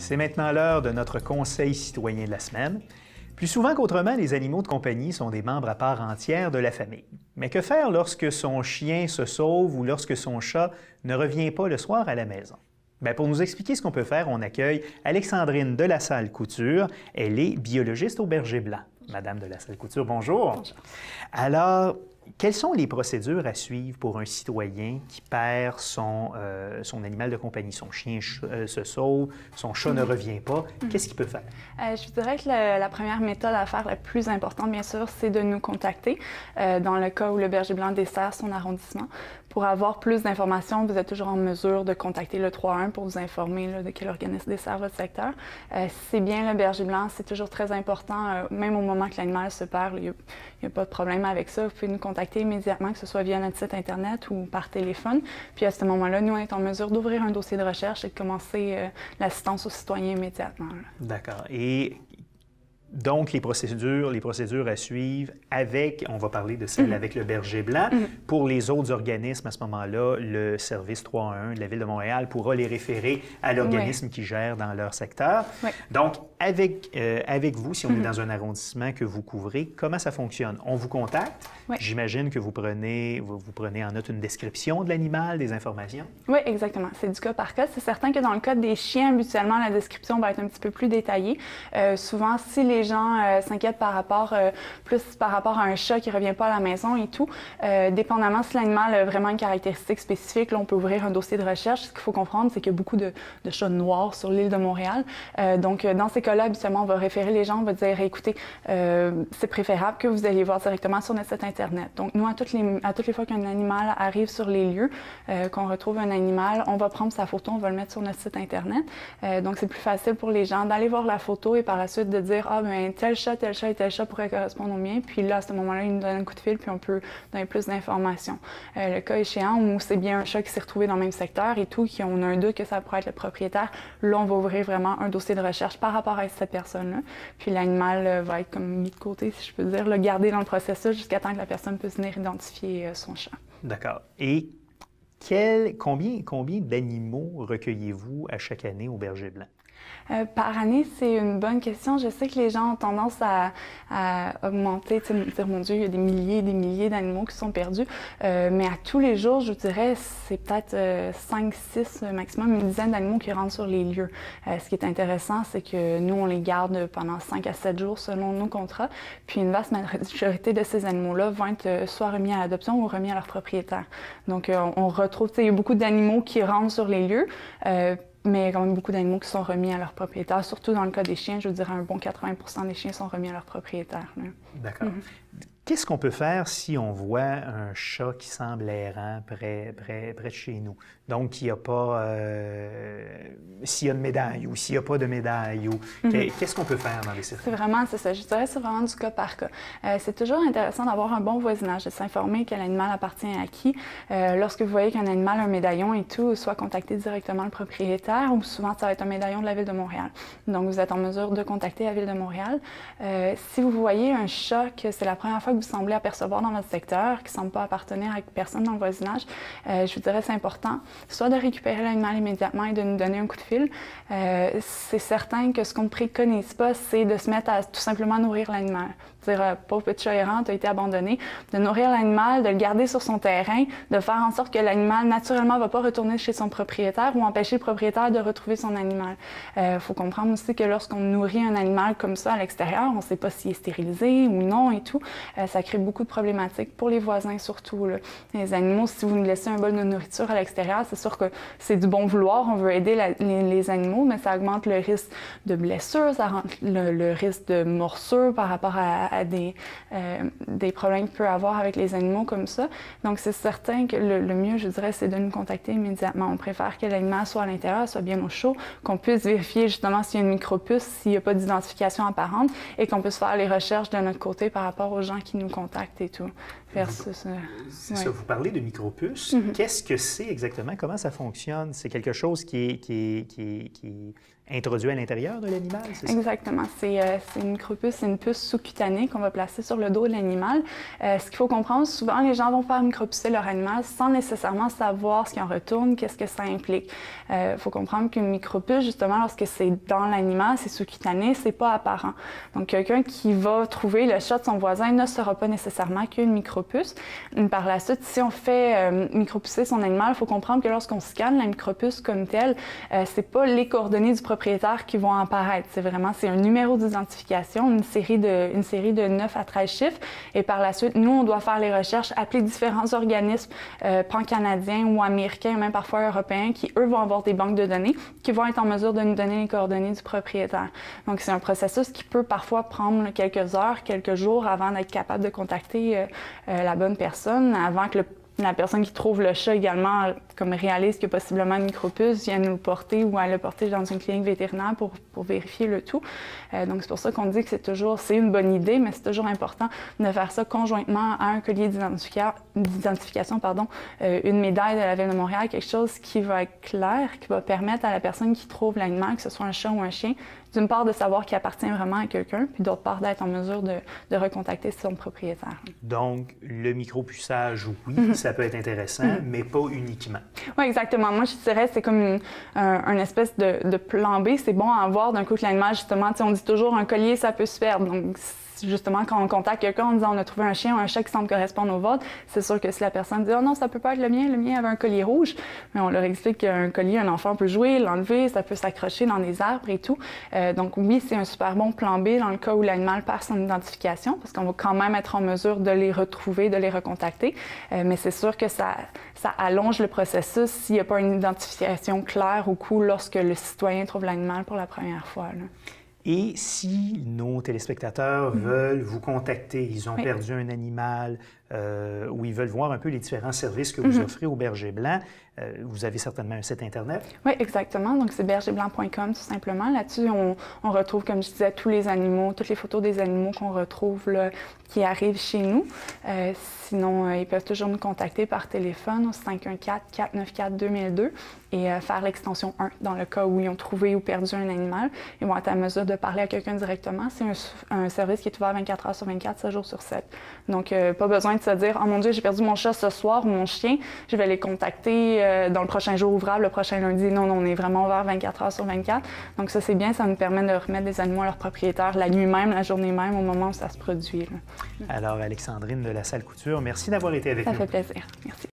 C'est maintenant l'heure de notre conseil citoyen de la semaine. Plus souvent qu'autrement, les animaux de compagnie sont des membres à part entière de la famille. Mais que faire lorsque son chien se sauve ou lorsque son chat ne revient pas le soir à la maison? Bien, pour nous expliquer ce qu'on peut faire, on accueille Alexandrine de la Salle-Couture. Elle est biologiste au Berger Blanc. Madame de la Salle-Couture, bonjour. Bonjour. Alors, quelles sont les procédures à suivre pour un citoyen qui perd son animal de compagnie? Son chien se sauve, son chat ne revient pas. Qu'est-ce qu'il peut faire? Je dirais que la première méthode à faire, la plus importante, bien sûr, c'est de nous contacter dans le cas où le Berger Blanc dessert son arrondissement. Pour avoir plus d'informations, vous êtes toujours en mesure de contacter le 3-1 pour vous informer de quel organisme dessert votre secteur. Si c'est bien le Berger Blanc, c'est toujours très important, même au moment que l'animal se perd, il n'y a pas de problème avec ça. Vous pouvez nous contacter immédiatement, que ce soit via notre site Internet ou par téléphone. Puis à ce moment-là, nous, on est en mesure d'ouvrir un dossier de recherche et de commencer l'assistance aux citoyens immédiatement. D'accord. Et donc, les procédures à suivre avec, on va parler de celle avec le Berger Blanc. Pour les autres organismes, à ce moment-là, le service 311 de la Ville de Montréal pourra les référer à l'organisme qui gère dans leur secteur. Donc, avec vous, si on est dans un arrondissement que vous couvrez, comment ça fonctionne? On vous contacte. J'imagine que vous prenez en note une description de l'animal, des informations. Oui, exactement. C'est du cas par cas. C'est certain que dans le cas des chiens, habituellement, la description va être un petit peu plus détaillée. Souvent, si les gens s'inquiètent plus par rapport à un chat qui ne revient pas à la maison et tout, dépendamment si l'animal a vraiment une caractéristique spécifique, là, on peut ouvrir un dossier de recherche. Ce qu'il faut comprendre, c'est qu'il y a beaucoup de chats noirs sur l'île de Montréal. Donc, dans ces cas-là, habituellement, on va référer les gens, on va dire, écoutez, c'est préférable que vous alliez voir directement sur notre site Internet. Donc, nous, à toutes les fois qu'un animal arrive sur les lieux, qu'on retrouve un animal, on va prendre sa photo, on va le mettre sur notre site Internet. Donc, c'est plus facile pour les gens d'aller voir la photo et par la suite de dire, ah, bien, tel chat et tel chat pourraient correspondre au mien. Puis là, à ce moment-là, ils nous donnent un coup de fil, puis on peut donner plus d'informations. Le cas échéant où c'est bien un chat qui s'est retrouvé dans le même secteur et tout, qu'on a un doute que ça pourrait être le propriétaire, là, on va ouvrir vraiment un dossier de recherche par rapport à cette personne-là. Puis l'animal va être comme mis de côté, si je peux dire, gardé dans le processus jusqu'à temps que la personne puisse venir identifier son chat. D'accord. Et combien d'animaux recueillez-vous à chaque année au Berger Blanc? Par année, c'est une bonne question. Je sais que les gens ont tendance à augmenter, me dire, mon Dieu, il y a des milliers et des milliers d'animaux qui sont perdus. Mais à tous les jours, je dirais, c'est peut-être 5, 6 maximum, une dizaine d'animaux qui rentrent sur les lieux. Ce qui est intéressant, c'est que nous, on les garde pendant 5 à 7 jours selon nos contrats. Puis une vaste majorité de ces animaux-là vont être soit remis à l'adoption ou remis à leur propriétaire. Donc, on retrouve, il y a beaucoup d'animaux qui rentrent sur les lieux. Mais il y a quand même beaucoup d'animaux qui sont remis à leur propriétaire, surtout dans le cas des chiens. Je veux dire, un bon 80% des chiens sont remis à leur propriétaire. D'accord. Qu'est-ce qu'on peut faire si on voit un chat qui semble errant près de chez nous? Donc, s'il n'y a pas de médaille ou s'il n'y a pas de médaille, ou qu'est-ce qu'on peut faire dans les circonstances? C'est ça. Je dirais que c'est vraiment du cas par cas. C'est toujours intéressant d'avoir un bon voisinage, de s'informer quel animal appartient à qui. Lorsque vous voyez qu'un animal a un médaillon et tout, soit contacter directement le propriétaire ou souvent ça va être un médaillon de la Ville de Montréal. Donc, vous êtes en mesure de contacter la Ville de Montréal. Si vous voyez un chat que c'est la première fois que vous semblez apercevoir dans votre secteur, qui ne semble pas appartenir à personne dans le voisinage, je vous dirais c'est important, soit de récupérer l'animal immédiatement et de nous donner un coup de fil. C'est certain que ce qu'on ne préconise pas, c'est de se mettre à tout simplement nourrir l'animal. Dire, pauvre petit chat errant, tu as été abandonné, de nourrir l'animal, de le garder sur son terrain, de faire en sorte que l'animal, naturellement, ne va pas retourner chez son propriétaire ou empêcher le propriétaire de retrouver son animal. Faut comprendre aussi que lorsqu'on nourrit un animal comme ça à l'extérieur, on ne sait pas s'il est stérilisé ou non et tout, ça crée beaucoup de problématiques pour les voisins surtout. Là. Les animaux, si vous nous laissez un bol de nourriture à l'extérieur, c'est sûr que c'est du bon vouloir, on veut aider les animaux, mais ça augmente le risque de blessures, ça rend le risque de morsures par rapport à des problèmes qu'il peut avoir avec les animaux comme ça. Donc, c'est certain que le mieux, je dirais, c'est de nous contacter immédiatement. On préfère que l'animal soit à l'intérieur, soit bien au chaud, qu'on puisse vérifier justement s'il y a une micropuce, s'il n'y a pas d'identification apparente et qu'on puisse faire les recherches de notre côté par rapport aux gens qui nous contactent et tout. Versus, c'est ça, vous parlez de micropuces. Qu'est-ce que c'est exactement? Comment ça fonctionne? C'est quelque chose qui est introduit à l'intérieur de l'animal, c'est ça? Exactement. C'est une micropuce, c'est une puce sous-cutanée qu'on va placer sur le dos de l'animal. Ce qu'il faut comprendre, souvent, les gens vont faire micropucer leur animal sans nécessairement savoir ce qui en retourne, qu'est-ce que ça implique. Il faut comprendre qu'une micropuce, justement, lorsque c'est dans l'animal, c'est sous-cutané, c'est pas apparent. Donc, quelqu'un qui va trouver le chat de son voisin ne saura pas nécessairement qu'une micropuce. Par la suite, si on fait micropucer son animal, il faut comprendre que lorsqu'on scanne la micropuce comme telle, c'est pas les coordonnées du propriétaire qui vont apparaître. C'est un numéro d'identification, une série de 9 à 13 chiffres. Et par la suite, nous, on doit faire les recherches, appeler différents organismes pan-canadiens ou américains, même parfois européens, qui, eux, vont avoir des banques de données, qui vont être en mesure de nous donner les coordonnées du propriétaire. Donc, c'est un processus qui peut parfois prendre quelques heures, quelques jours avant d'être capable de contacter la bonne personne, avant que la personne qui trouve le chat également comme réalise qu'il y a possiblement une micropuce, vient nous le porter ou aller le porter dans une clinique vétérinaire pour vérifier le tout. Donc, c'est pour ça qu'on dit que c'est une bonne idée, mais c'est toujours important de faire ça conjointement à un collier d'identification, une médaille de la Ville de Montréal, quelque chose qui va être clair, qui va permettre à la personne qui trouve l'animal, que ce soit un chat ou un chien, d'une part de savoir qu'il appartient vraiment à quelqu'un, puis d'autre part d'être en mesure de recontacter son propriétaire. Donc, le micropuçage, oui, ça peut être intéressant, mais pas uniquement. Oui, exactement. Moi, je dirais que c'est comme un espèce de plan B. C'est bon à avoir d'un coup que l'animal, justement, on dit toujours un collier, ça peut se perdre. Donc, justement, quand on contacte quelqu'un en disant on a trouvé un chien ou un chat qui semble correspondre au vôtre, c'est sûr que si la personne dit « Oh non, ça peut pas être le mien avait un collier rouge », mais on leur explique qu'un collier, un enfant peut jouer, l'enlever, ça peut s'accrocher dans des arbres et tout. Donc oui, c'est un super bon plan B dans le cas où l'animal perd son identification, parce qu'on va quand même être en mesure de les retrouver, de les recontacter. Mais c'est sûr que ça allonge le processus s'il n'y a pas une identification claire au coup lorsque le citoyen trouve l'animal pour la première fois, là. Et si nos téléspectateurs veulent vous contacter, ils ont perdu un animal, ou ils veulent voir un peu les différents services que vous offrez au Berger Blanc, vous avez certainement un site Internet? Oui, exactement. Donc, c'est bergerblanc.com, tout simplement. Là-dessus, on retrouve, comme je disais, tous les animaux, toutes les photos des animaux qu'on retrouve là, qui arrivent chez nous. Sinon, ils peuvent toujours nous contacter par téléphone au 514-494-2002 et faire l'extension 1 dans le cas où ils ont trouvé ou perdu un animal. Ils vont être en mesure de parler à quelqu'un directement. C'est un service qui est ouvert 24 heures sur 24, 7 jours sur 7. Donc, pas besoin de se dire « Oh mon Dieu, j'ai perdu mon chat ce soir ou mon chien, je vais les contacter dans le prochain jour ouvrable, le prochain lundi. » Non, on est vraiment ouvert 24 heures sur 24. Donc, ça, c'est bien. Ça nous permet de remettre des animaux à leur propriétaire la nuit même, la journée même, au moment où ça se produit, là. Alors, Alexandrine de La Salle Couture, merci d'avoir été avec nous. Ça fait plaisir. Merci.